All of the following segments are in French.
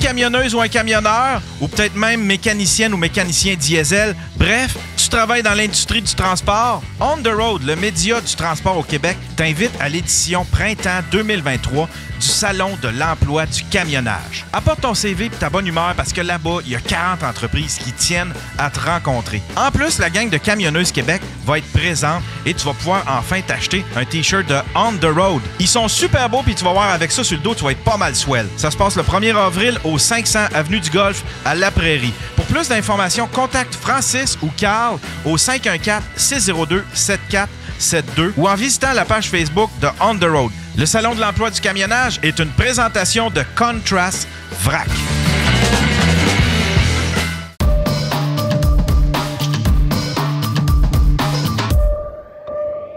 camionneuse ou un camionneur, ou peut-être même mécanicienne ou mécanicien diesel, bref, tu travailles dans l'industrie du transport, On the Road, le média du transport au Québec, t'invite à l'édition Printemps 2023 du Salon de l'emploi du camionnage. Apporte ton CV et ta bonne humeur parce que là-bas, il y a 40 entreprises qui tiennent à te rencontrer. En plus, la gang de Camionneuses Québec va être présente et tu vas pouvoir enfin t'acheter un T-shirt de On the Road. Ils sont super beaux puis tu vas voir avec ça sur le dos, tu vas être pas mal swell. Ça se passe le 1er avril au 500 Avenue du Golfe à La Prairie. Pour plus d'informations, contacte Francis ou Carl au 514-602-7472 ou en visitant la page Facebook de On the Road. Le Salon de l'emploi du camionnage est une présentation de Contrast Vrac.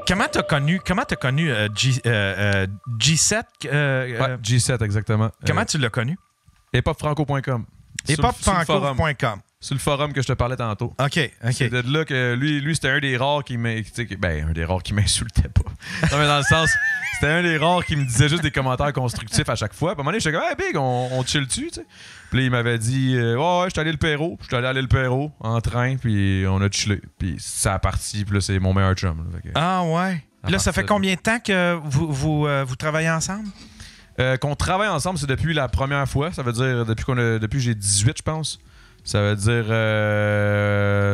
Comment t'as connu G7? Ouais, G7, exactement. Comment tu l'as connu? Hiphopfranco.com. Hiphopfranco.com. Sur le forum que je te parlais tantôt. OK. C'est de là que lui c'était un des rares qui m'insultait pas. Non, mais dans le sens, c'était un des rares qui me disait juste des commentaires constructifs à chaque fois. Puis à un moment donné, j'étais comme, hey, Big, on chill-tu, tu sais? Puis là, il m'avait dit, ouais, je suis allé le Perrault. Je suis allé à l'île Perrault en train, puis on a chillé. Puis ça a parti, puis là, c'est mon meilleur chum. Là, ah, ouais. Là, ça fait combien de temps que vous travaillez ensemble? Qu'on travaille ensemble, c'est depuis la première fois. Ça veut dire depuis que j'ai 18, je pense. Ça veut dire...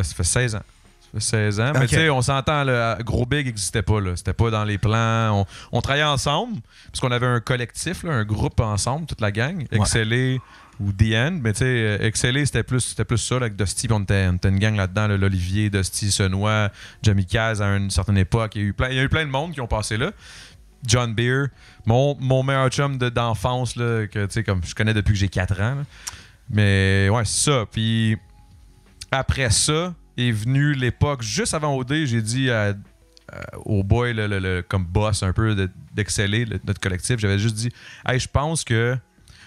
ça fait 16 ans. Ça fait 16 ans. Okay. Mais tu sais, on s'entend, là, Gros Big n'existait pas. C'était pas dans les plans. On travaillait ensemble, parce qu'on avait un collectif, là, un groupe ensemble, toute la gang. Ouais. XLA ou The End. Mais tu sais, XLA, c'était plus ça, là, avec Dusty. On était une gang là-dedans, là, l'Olivier, Dusty, Senois, Jamie Kaz à une certaine époque. Il y a eu plein de monde qui ont passé là. John Beer, mon meilleur chum d'enfance, là, que tu sais, comme je connais depuis que j'ai 4 ans. Là. Mais ouais, c'est ça. Puis après ça est venue l'époque, juste avant OD, j'ai dit au boy, comme boss un peu d'Exceller, notre collectif, j'avais juste dit, hey, je pense que.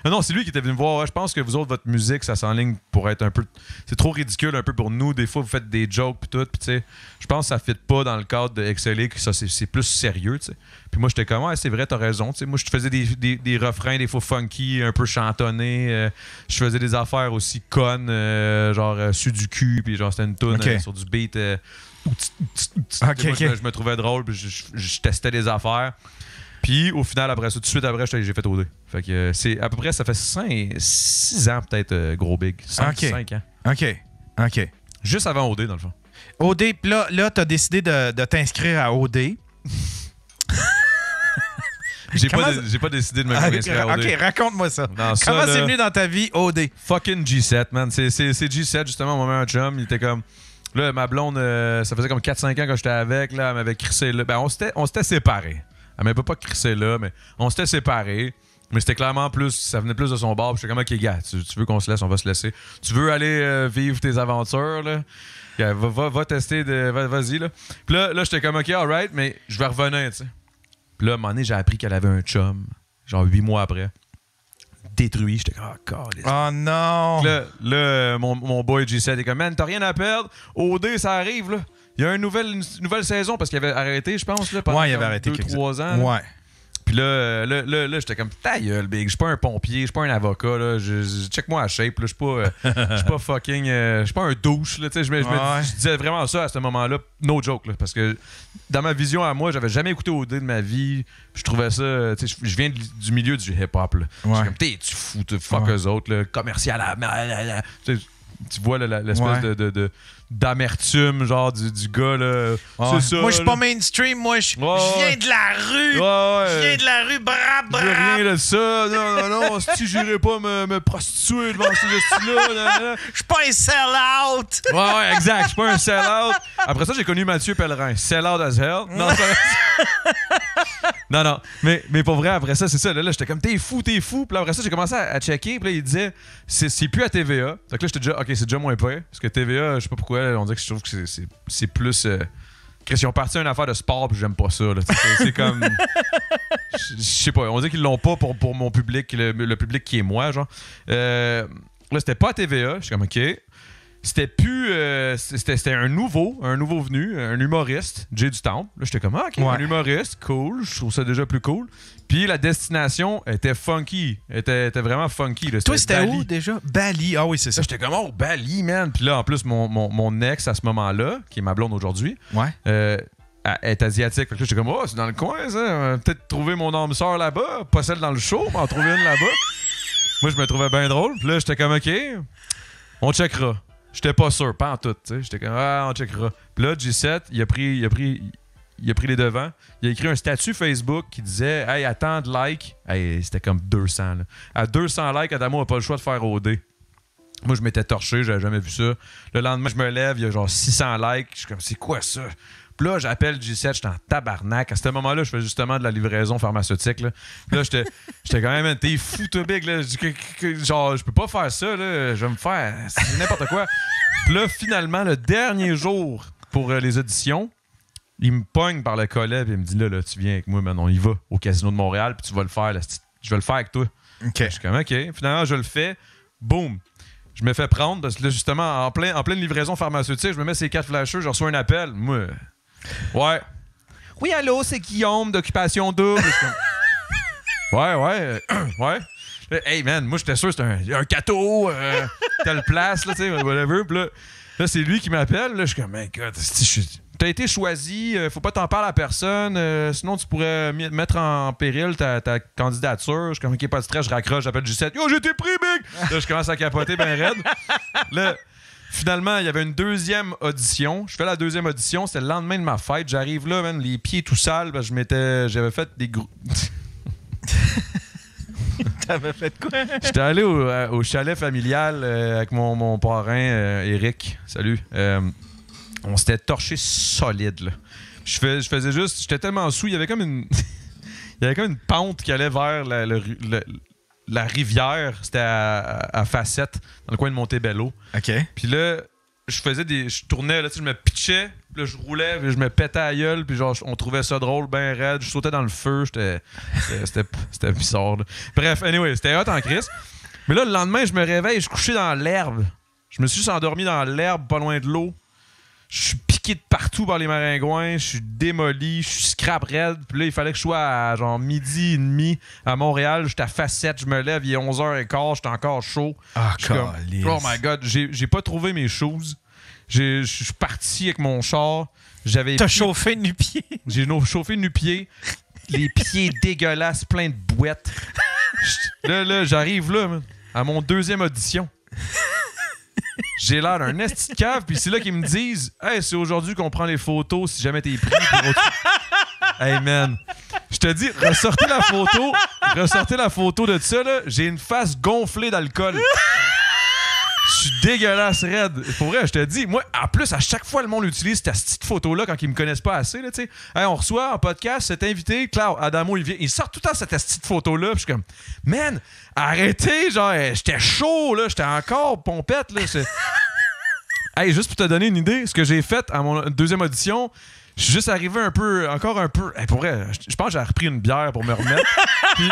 Non, c'est lui qui était venu me voir. Ouais, je pense que vous autres, votre musique, ça s'enligne pour être un peu. C'est trop ridicule un peu pour nous. Des fois, vous faites des jokes puis tout. Puis tu sais, je pense que ça fit pas dans le cadre de XLA, que ça, c'est plus sérieux, tu sais. Puis moi, j'étais comme, ouais, c'est vrai, t'as raison. Tu sais, moi, je faisais des refrains, des fois funky, un peu chantonnés. Je faisais des affaires aussi connes, genre sur du cul. Puis genre, c'était une toune sur du beat. Je me trouvais drôle. Puis je testais des affaires. Puis au final, après ça, tout de suite après, j'ai fait OD. Fait que c'est à peu près, ça fait 6 ans peut-être, Gros Big. 5 ans. OK. Juste avant OD, dans le fond. OD, puis là t'as décidé de t'inscrire à OD. J'ai pas décidé de m'inscrire à OD. OK, raconte-moi ça. Non, comment c'est venu dans ta vie, OD? Fucking G7, man. C'est G7, justement, mon meilleur chum. Il était comme... Là, ma blonde, ça faisait comme 4-5 ans que j'étais avec. Là, elle m'avait crissé là. Ben, on s'était séparés. Elle m'avait pas crissé là, mais on s'était séparés. Mais c'était clairement plus, ça venait plus de son bord. Puis j'étais comme, OK, gars, tu veux qu'on se laisse, on va se laisser. Tu veux aller vivre tes aventures, là? Va tester, vas-y, là. Puis là j'étais comme, OK, alright, mais je vais revenir, tu sais. Puis là, à un moment donné, j'ai appris qu'elle avait un chum, genre 8 mois après. Détruit. J'étais comme, oh non! Là, mon boy G7 est comme, man, t'as rien à perdre. OD, ça arrive, là. Il y a une nouvelle saison parce qu'il avait arrêté, je pense, là, pendant il avait arrêté 2-3 ans. Là. Ouais. Puis là, j'étais comme, ta gueule, Big. Je suis pas un pompier, je suis pas un avocat. Là. Check-moi à shape. Je suis pas fucking. Je suis pas un douche. Là, je disais vraiment ça à ce moment-là. No joke. Là, parce que dans ma vision à moi, j'avais jamais écouté OD de ma vie. Je trouvais ça. Je viens du milieu du hip-hop. Je suis comme, tu fous, fuck eux autres. Là, commercial à. Tu vois l'espèce d'amertume genre du gars là. C'est ça, moi je suis pas mainstream, moi je viens de la rue. Je viens de la rue, brap. Rien de ça. Non, si j'irais pas me prostituer devant ces styles-là. Je suis pas un sell-out. Ouais, exact, je suis pas un sell-out. Après ça, j'ai connu Mathieu Pellerin, sell-out as hell. Non, mais pour vrai, après ça, c'est ça. Là, j'étais comme, t'es fou. Puis là, après ça, j'ai commencé à checker. Puis là, il disait, c'est plus à TVA. Donc là, j'étais déjà, OK, c'est déjà moins pire. Parce que TVA, je sais pas pourquoi, on dirait que je trouve que c'est plus. Ils ont parti à une affaire de sport, puis j'aime pas ça. Là, c'est comme. Je sais pas, on dirait qu'ils l'ont pas pour mon public, le public qui est moi, genre. Là, c'était pas à TVA. Je suis comme, OK. c'était plus... c'était un nouveau venu, un humoriste, Jay du Temple. Là, j'étais comme, OK, un humoriste, cool. Je trouve ça déjà plus cool. Puis la destination était funky. était vraiment funky. Là. Toi, c'était où déjà? Bali. Ah oui, c'est ça. Là, j'étais comme, oh, Bali, man. Puis là, en plus, mon ex à ce moment-là, qui est ma blonde aujourd'hui, est asiatique. Fait que là, j'étais comme, oh, c'est dans le coin, ça. Peut-être trouver mon âme sœur là-bas. Pas celle dans le show, mais en trouver une là-bas. Moi, je me trouvais bien drôle. Puis là, j'étais comme, OK, on checkera. J'étais pas sûr, pas en tout. J'étais comme, on checkera. Puis là, G7, il a pris les devants. Il a écrit un statut Facebook qui disait, hey, à tant de likes. Hey, c'était comme 200. Là. À 200 likes, Adamo n'a pas le choix de faire OD. Moi, je m'étais torché, j'avais jamais vu ça. Le lendemain, je me lève, il y a genre 600 likes. Je suis comme, c'est quoi ça? Puis là, j'appelle G7, j'étais en tabarnak. À ce moment-là, je fais justement de la livraison pharmaceutique. Là, là j'étais quand même, t'es fou, toi, big. Là. Genre, je peux pas faire ça. Là. Je vais me faire c'est n'importe quoi. Puis là, finalement, le dernier jour pour les auditions, il me pogne par le collet et il me dit là, tu viens avec moi, man, on y va au Casino de Montréal, puis tu vas le faire. Là, je vais le faire avec toi. Okay. Je suis comme, OK. Finalement, je le fais. Boum. Je me fais prendre parce que là, justement, en pleine livraison pharmaceutique, je me mets ces 4 flasheux, je reçois un appel. Moi, ouais. Oui, allô, c'est Guillaume d'Occupation Double. Ouais. Hey, man, moi, j'étais sûr que c'était un cateau, telle place, là, tu sais, whatever. Puis là, c'est lui qui m'appelle. Là, je suis comme, my God, t'as été choisi, faut pas t'en parler à personne, sinon tu pourrais mettre en péril ta candidature. Je suis comme, OK, pas de stress, je raccroche, j'appelle G7. Yo, j'ai été pris, big! Là, je commence à capoter ben raide. Là, finalement, il y avait une deuxième audition. Je fais la deuxième audition, c'était le lendemain de ma fête. J'arrive là, man, les pieds tout sales, parce que j'avais fait des gros... T'avais fait quoi? J'étais allé au chalet familial avec mon parrain, Eric. Salut. On s'était torché solide, là. Je faisais juste... J'étais tellement sous, il y avait comme une... il y avait comme une pente qui allait vers la rivière. C'était à Facette, dans le coin de Montebello. OK. Puis là, je tournais, là, je me pitchais, puis là, je roulais, puis je me pétais à la gueule, puis genre, on trouvait ça drôle, ben raide. Je sautais dans le feu, c'était bizarre, là. Bref, anyway, c'était hot en crise. Mais là, le lendemain, je me réveille, je couchais dans l'herbe. Je me suis juste endormi dans l'herbe, pas loin de l'eau. Je suis piqué de partout par les maringouins, je suis démoli, je suis scrap raide. Puis là, il fallait que je sois à genre midi et demi à Montréal. J'étais à Facette, je me lève, il est 11h15, j'étais encore chaud. Oh my God, j'ai pas trouvé mes choses. Je suis parti avec mon char. T'as chauffé nu-pied? J'ai chauffé nu-pied. Les pieds dégueulasses, plein de bouettes. Là, j'arrive là, à mon deuxième audition. J'ai l'air d'un esti de cave, puis c'est là qu'ils me disent « Hey, c'est aujourd'hui qu'on prend les photos si jamais t'es pris pour autre... » Hey, man, je te dis, ressortez la photo de ça, là, j'ai une face gonflée d'alcool. Je suis dégueulasse raide. Pour vrai, je te dis, moi, en plus, à chaque fois, le monde utilise cette petite photo-là quand ils me connaissent pas assez, là, tu sais. Hey, on reçoit en podcast cet invité, Claude Adamo, il sort tout le temps cette petite photo-là, puis je suis comme, man, arrêtez, genre, j'étais chaud, là, j'étais encore pompette, là. Hey, juste pour te donner une idée, ce que j'ai fait à mon deuxième audition, je suis juste arrivé encore un peu. Hey, pour vrai, je pense que j'ai repris une bière pour me remettre. Puis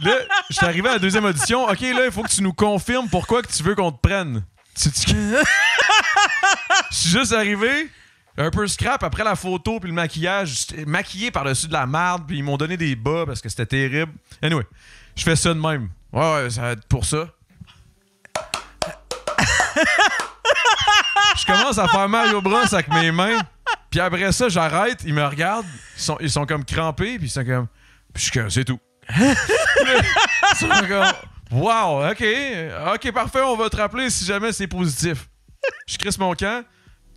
là, je suis arrivé à la deuxième audition. OK, là, il faut que tu nous confirmes pourquoi que tu veux qu'on te prenne. Je suis juste arrivé, un peu scrap après la photo puis le maquillage. J'étais maquillé par-dessus de la marde, puis ils m'ont donné des bas parce que c'était terrible. Anyway, je fais ça de même. Ouais, ça va être pour ça. Je commence à faire Mario Bros avec mes mains. Puis après ça, j'arrête, ils me regardent, ils sont comme crampés, puis ils sont comme... Puis je suis comme, c'est tout. Ils sont comme, wow, OK, parfait, on va te rappeler si jamais c'est positif. Je crisse mon camp.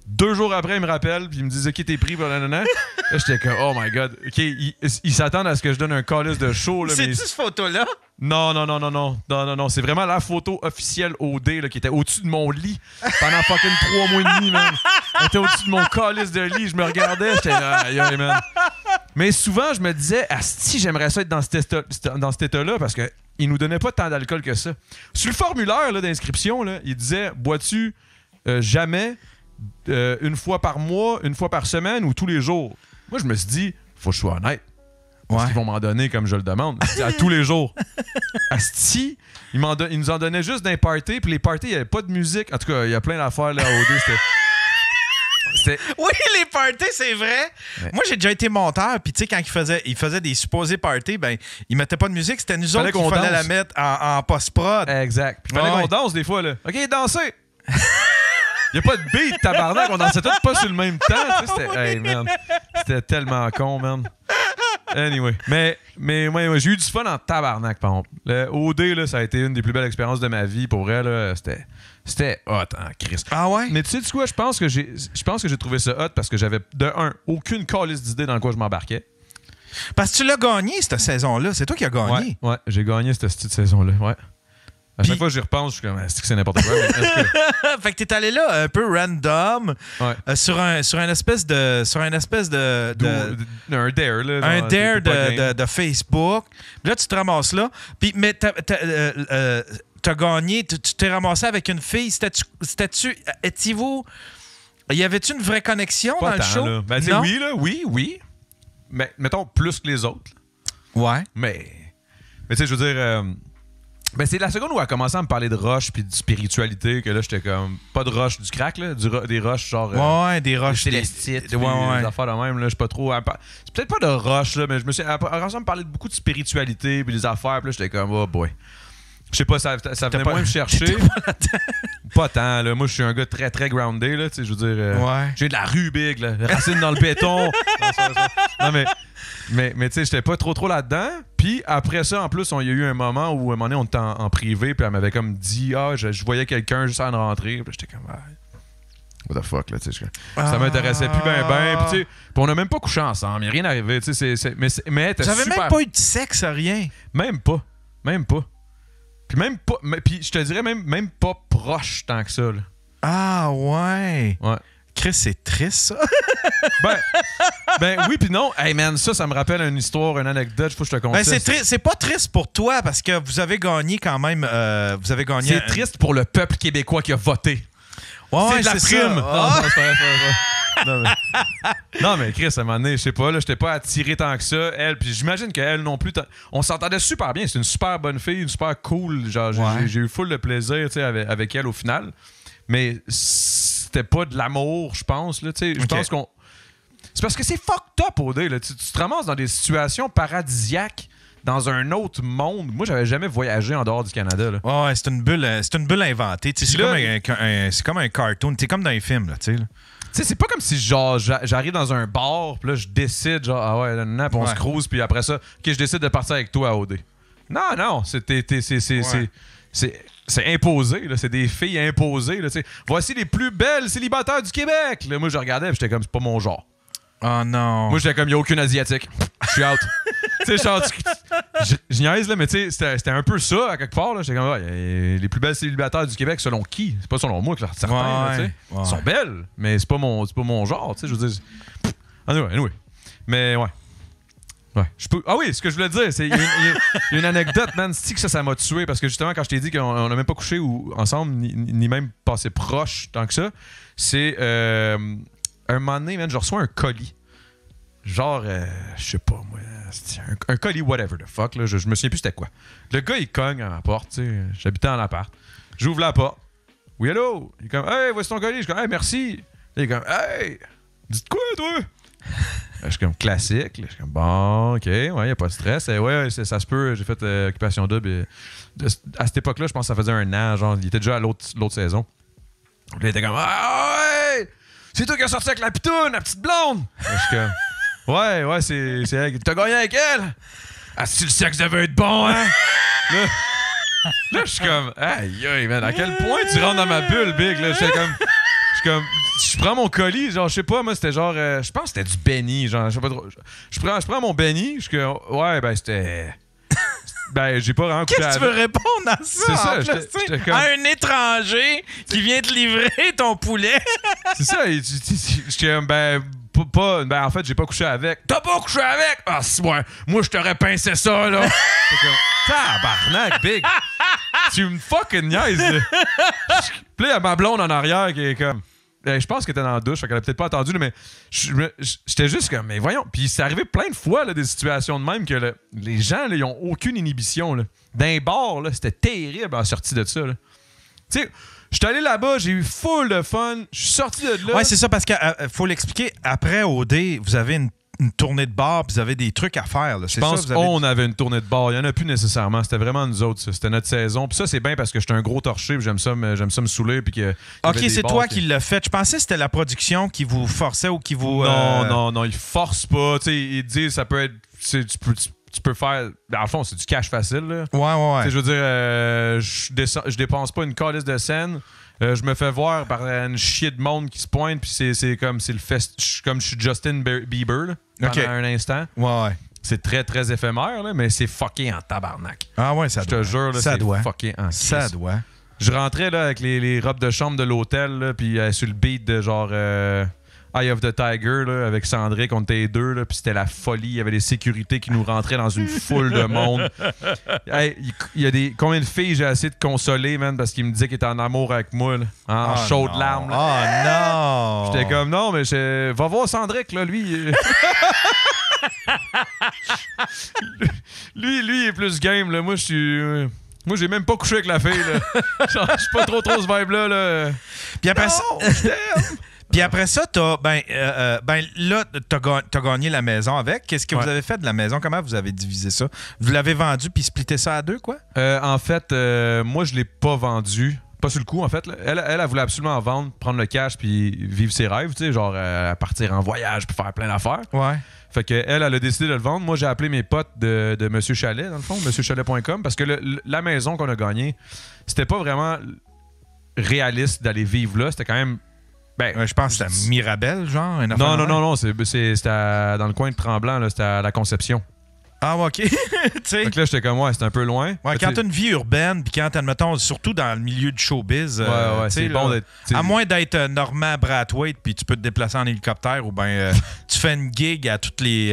2 jours après, ils me rappellent, puis ils me disent, OK, t'es pris, blablabla. Là, j'étais comme, oh my God. OK, ils s'attendent à ce que je donne un calice de show. Là, c'est-tu cette photo-là? Non. C'est vraiment la photo officielle OD là, qui était au-dessus de mon lit pendant fucking 3 mois et demi, man. Elle était au-dessus de mon calice de lit. Je me regardais, j'étais là, man. Mais souvent, je me disais, asti, j'aimerais ça être dans cet état-là parce qu'ils nous donnaient pas tant d'alcool que ça. Sur le formulaire là, d'inscription, là, il disait, bois-tu jamais une fois par mois, une fois par semaine ou tous les jours? Moi, je me suis dit, faut que je sois honnête. Parce qu'ils vont m'en donner comme je le demande. À tous les jours. Asti, ils nous en donnaient juste dans les parties. Puis les parties, il n'y avait pas de musique. En tout cas, il y a plein d'affaires là, à OD. Oui, les parties, c'est vrai. Ouais. Moi, j'ai déjà été monteur, puis tu sais, quand il faisait des supposés parties, ben, ils mettaient pas de musique, c'était nous autres qu'il fallait la mettre en post-prod. Exact. Puis fallait qu'on danse des fois, là. OK, dansez! Il n'y a pas de beat, tabarnak, on dansait tous pas sur le même temps. Tu sais, c'était, hey, man, c'était tellement con, man. Anyway. Mais ouais, j'ai eu du fun en tabarnak, par contre. Le OD, là, ça a été une des plus belles expériences de ma vie. Pour vrai, là, c'était hot en Christ. Ah ouais? Mais tu sais quoi, je pense que j'ai trouvé ça hot parce que j'avais, de un, aucune calice d'idée dans quoi je m'embarquais. Parce que tu l'as gagné, cette saison-là. C'est toi qui as gagné. Ouais, j'ai gagné cette saison-là, ouais. À chaque fois que j'y repense, je suis comme, est-ce que c'est n'importe quoi? Fait que t'es allé là un peu random, sur un espèce de un dare, là. Un dare de Facebook. Là, tu te ramasses là. Puis, mais t'as gagné, tu t'es ramassé avec une fille. Étiez-vous... Y avait-tu une vraie connexion pas dans le show? Là. Ben, oui, là, oui. Mais mettons plus que les autres. Ouais. Mais tu sais, je veux dire... Ben c'est la seconde où elle a commencé à me parler de rush puis de spiritualité que là j'étais comme pas de rush du crack là, des rush genre des rush célestites, des affaires de même là, je suis pas trop c'est peut-être pas de rush là, mais je me suis elle a commencé à me parler de beaucoup de spiritualité puis des affaires, puis là j'étais comme oh boy. Je sais pas, ça venait moins me chercher. Pas tant, là. Moi, je suis un gars très, très groundé, là. Tu sais, je veux dire... J'ai de la rue big, là. Racine dans le béton. Non, mais tu sais, j'étais pas trop là-dedans. Puis après ça, en plus, il y a eu un moment où, à un moment donné, on était en privé, puis elle m'avait comme dit, je voyais quelqu'un juste à une rentrée. Puis j'étais comme, what the fuck, là, tu sais. Ça m'intéressait plus ben. Puis tu sais, on n'a même pas couché ensemble. Il n'y a rien arrivé, tu sais. Mais j'avais super... même pas eu de sexe, rien. Même pas. Puis même pas. Puis je te dirais même pas proche tant que ça, là. Ah ouais. Chris, c'est triste, ça. ben oui, puis non. Hey man, ça me rappelle une histoire, une anecdote. Faut que je te conte ça. C'est pas triste pour toi parce que vous avez gagné quand même. C'est triste pour le peuple québécois qui a voté. C'est de la prime. Non, mais Chris, à un moment donné, je sais pas, là, j'étais pas attiré tant que ça. Elle, puis j'imagine qu'elle non plus. On s'entendait super bien. C'est une super bonne fille, une super cool. Genre, j'ai eu full de plaisir, tu sais, avec elle au final. Mais c'était pas de l'amour, je pense, là, tu sais. Je pense qu'on. C'est parce que c'est fucked up, OD, là. Tu te ramasses dans des situations paradisiaques dans un autre monde. Moi, j'avais jamais voyagé en dehors du Canada, là. Ouais, c'est une bulle inventée. C'est comme un cartoon. C'est comme dans les films, là, tu sais. Tu sais, c'est pas comme si genre j'arrive dans un bar, puis là je décide genre ah ouais, puis on se cruise, puis après ça, OK, je décide de partir avec toi à OD. Non, c'est imposé, là, c'est des filles imposées, là, tu sais. Voici les plus belles célibataires du Québec. Là, moi je regardais, j'étais comme c'est pas mon genre. Oh non. Moi j'étais comme il y a aucune asiatique. Je suis out. Tu sais, genre je niaise là, mais tu sais, c'était un peu ça à quelque part là, j'étais comme les plus belles célibataires du Québec selon qui? C'est pas selon moi que certains, tu sais. Elles sont belles, mais c'est pas mon genre, tu sais, je veux dire. Anyway. Mais ouais. Ah oui, ce que je voulais dire, c'est il y a une anecdote, man, c'est que ça m'a tué parce que justement quand je t'ai dit qu'on n'a même pas couché ensemble ni même passé proche tant que ça, c'est un moment donné, man, je reçois un colis. Genre, je sais pas, moi, un colis whatever the fuck, là, je me souviens plus c'était quoi. Le gars, il cogne à ma porte, tu sais, j'habitais en appart. J'ouvre la porte. Oui, allô? Il est comme, hey, voici ton colis. Je suis comme, hey, merci. Il est comme, hey, dites quoi, toi? Je suis comme classique. Je suis comme bon, ok, ouais, y a pas de stress. Ouais, ça se peut. J'ai fait Occupation Double. À cette époque-là, je pense que ça faisait un an. Genre, il était déjà à l'autre saison. Là, il était comme ah ouais! C'est toi qui as sorti avec la pitoune, la petite blonde! Je suis comme ouais, c'est elle. T'as gagné avec elle? Ah, si le sexe devait être bon, hein? Là, je suis comme aïe, man, à quel point tu rentres dans ma bulle, Big? Là, je prends mon colis, genre, je sais pas, moi, c'était genre, je pense que c'était du Benny, genre, je sais pas trop. Je prends mon Benny, je suis comme, ouais, ben, c'était. Ben, j'ai pas vraiment couché Qu'est-ce que tu veux répondre à ça? C'est ça, j'étais comme... À un étranger qui vient te livrer ton poulet. C'est ça, j'étais comme, ben, en fait, j'ai pas couché avec. T'as pas couché avec? Ah, si, ouais, moi, je t'aurais pincé ça, là. C'est comme, tabarnak, Big. Tu me fucking niaises, là. Puis là, il y a ma blonde en arrière qui est comme, je pense qu'elle était dans la douche, fait qu'elle a peut-être pas entendu, là, mais j'étais juste comme, mais voyons. Puis c'est arrivé plein de fois, là, des situations de même que les gens, là, ils ont aucune inhibition. Là. D'un bar, là, c'était terrible en sortie de ça. Tu sais, je suis allé là-bas, j'ai eu full de fun, je suis sorti de là. Ouais, c'est ça, parce qu'il faut l'expliquer. Après OD, vous avez une tournée de bar, puis vous avez des trucs à faire. Là. Je pense qu'on avait une tournée de bar. Il n'y en a plus nécessairement. C'était vraiment nous autres. Ça. C'était notre saison. Puis ça, c'est bien parce que j'étais un gros torché, puis j'aime ça me saouler. Puis OK, c'est toi qui l'as fait. Je pensais que c'était la production qui vous forçait ou qui vous... Non, ils forcent pas. T'sais, ils disent ça peut être... Tu peux faire... Dans le fond, c'est du cash facile. Là. Ouais. T'sais, je veux dire, je dépense pas une calice de scène. Je me fais voir par une chier de monde qui se pointe, puis c'est comme c'est le fest. Comme je suis Justin Bieber là, pendant un instant. Ouais. C'est très, très éphémère, là, mais c'est fucké en tabarnak. Ah ouais, ça doit. Je te jure, là, c'est fucké en crise. Ça doit. Je rentrais là, avec les robes de chambre de l'hôtel, puis sur le beat de genre Eye of the Tiger, là, avec Cendric, on était les deux, là, puis c'était la folie. Il y avait des sécurités qui nous rentraient dans une foule de monde. Hey, il y a combien de filles j'ai essayé de consoler, man, parce qu'ils me disaient qu'ils étaient en amour avec moi, là, en chaudes larmes. Là. Oh non! J'étais comme, non, mais va voir Cendric, là, lui. lui, il est plus game, là. Moi, j'ai même pas couché avec la fille, là. Je suis pas trop ce vibe-là, là. Puis après ça... Puis après ça, là, t'as gagné la maison avec. Qu'est-ce que vous avez fait de la maison? Comment vous avez divisé ça? Vous l'avez vendu puis splitté ça à deux, quoi? En fait, moi, je l'ai pas vendu. Pas sur le coup, en fait. Là. Elle voulait absolument vendre, prendre le cash puis vivre ses rêves, tu sais, genre partir en voyage puis faire plein d'affaires. Ouais. Fait que elle a décidé de le vendre. Moi, j'ai appelé mes potes de Monsieur Chalet, dans le fond, monsieurchalet.com, parce que la maison qu'on a gagnée, c'était pas vraiment réaliste d'aller vivre là. C'était quand même... je pense que c'était à Mirabel, genre? Non. C'était dans le coin de Tremblant, là, c'était à la Conception. Ah, OK. Fait que là, j'étais comme, c'était un peu loin. Ouais, quand t'as une vie urbaine, puis quand, admettons, surtout dans le milieu du showbiz, c'est bon d'être... À moins d'être Normand Brathwaite, puis tu peux te déplacer en hélicoptère, ou bien tu fais une gig à toutes les...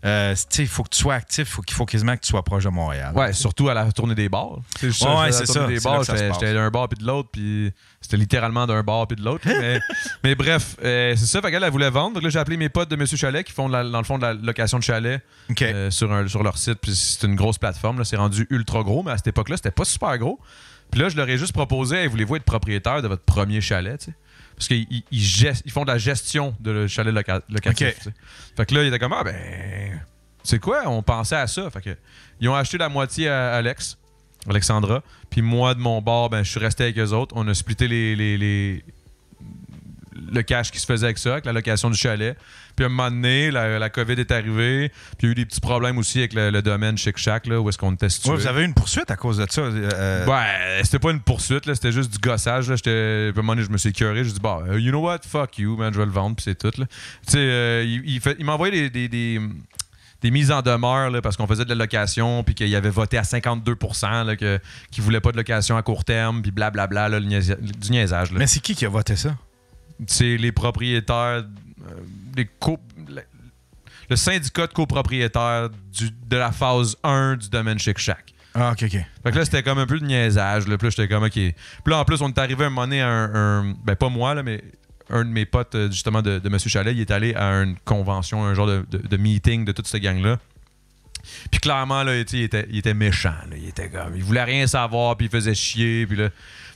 il faut que tu sois actif, il faut quasiment que tu sois proche de Montréal. Ouais, surtout à la tournée des bars. C'est ça. J'étais d'un bar puis de l'autre, puis c'était littéralement d'un bar puis de l'autre. mais bref, c'est ça. Fait qu'elle, elle voulait vendre. Donc là, j'ai appelé mes potes de Monsieur Chalet qui font, dans le fond, de la location de chalet. OK. Sur leur site, puis c'est une grosse plateforme, là, c'est rendu ultra gros, mais à cette époque-là, c'était pas super gros. Puis là, je leur ai juste proposé, hey, voulez-vous être propriétaire de votre premier chalet, tu sais? Parce qu'ils font de la gestion de le chalet locatif. Okay. Fait que là, ils étaient comme, c'est quoi? On pensait à ça. Fait que ils ont acheté la moitié à Alexandra, puis moi, de mon bord, je suis resté avec eux autres. On a splitté le cash qui se faisait avec ça, avec la location du chalet. Puis à un moment donné, la COVID est arrivée. Puis il y a eu des petits problèmes aussi avec le domaine Chic Shack, là, où est-ce qu'on était situé. Ouais, vous avez eu une poursuite à cause de ça? C'était pas une poursuite, là, c'était juste du gossage. Là. À un moment donné, je me suis écœuré. Je dis, you know what? Fuck you, man, je vais le vendre, puis c'est tout. Tu sais, il m'a envoyé des mises en demeure là, parce qu'on faisait de la location puis qu'il avait voté à 52% là, qu'il voulait pas de location à court terme puis blablabla, là, du niaisage. Là. Mais c'est qui a voté ça? C'est les propriétaires, le syndicat de copropriétaires de la phase 1 du domaine Chic Shack. Ah, OK. Fait que là, c'était comme un peu de niaisage. Là. Puis là, j'étais comme, OK. Puis là, en plus, on est arrivé un moment donné à pas moi, là, mais un de mes potes, justement, de M. Chalet, il est allé à une convention, un genre de meeting de toute cette gang-là. Puis clairement, là, il était méchant. Là. Il voulait rien savoir, puis il faisait chier. Puis là,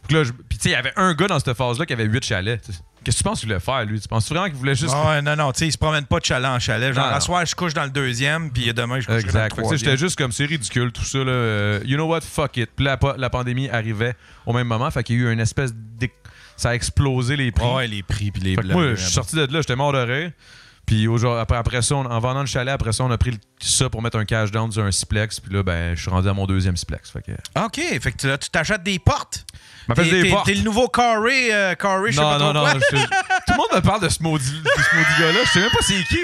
il y avait un gars dans cette phase-là qui avait 8 chalets. T'sais. Qu'est-ce que tu penses qu'il voulait faire, lui? Tu penses vraiment qu'il voulait juste... non, il se promène pas de chalet en chalet. Genre, à soir, je couche dans le deuxième, puis demain, je couche dans le troisième. J'étais juste comme, c'est ridicule, tout ça. Là. You know what? Fuck it. Puis la pandémie arrivait au même moment, fait qu'il y a eu une espèce de... Ça a explosé les prix. Ouais, les prix, puis les... Moi, je suis sorti de là, j'étais mort de rire. Puis après ça, en vendant le chalet, après ça, on a pris ça pour mettre un cash down sur un Siplex. Puis là, je suis rendu à mon deuxième Siplex. Fait que... OK. Fait que là, tu t'achètes des portes. T'es le nouveau Corey, je sais pas trop quoi. Tout le monde me parle de ce maudit gars-là. Je sais même pas c'est qui.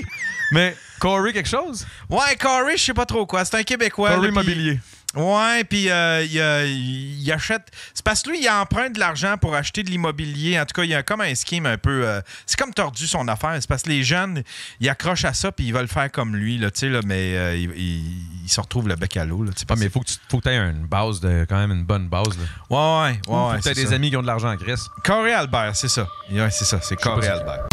Mais Corey quelque chose? Ouais, Corey, je sais pas trop quoi. C'est un Québécois. Corey Immobilier. Ouais, puis il achète. C'est parce que lui, il emprunte de l'argent pour acheter de l'immobilier. En tout cas, il y a comme un scheme un peu. C'est comme tordu son affaire. C'est parce que les jeunes, ils accrochent à ça puis ils veulent faire comme lui, là, là, mais ils se retrouvent le bec à l'eau. Mais il faut que tu aies une base, quand même une bonne base. Là. Ouais. Faut que tu aies des amis qui ont de l'argent en Grèce. Corey Albert, c'est ça. Ouais, c'est ça, c'est Corey Albert.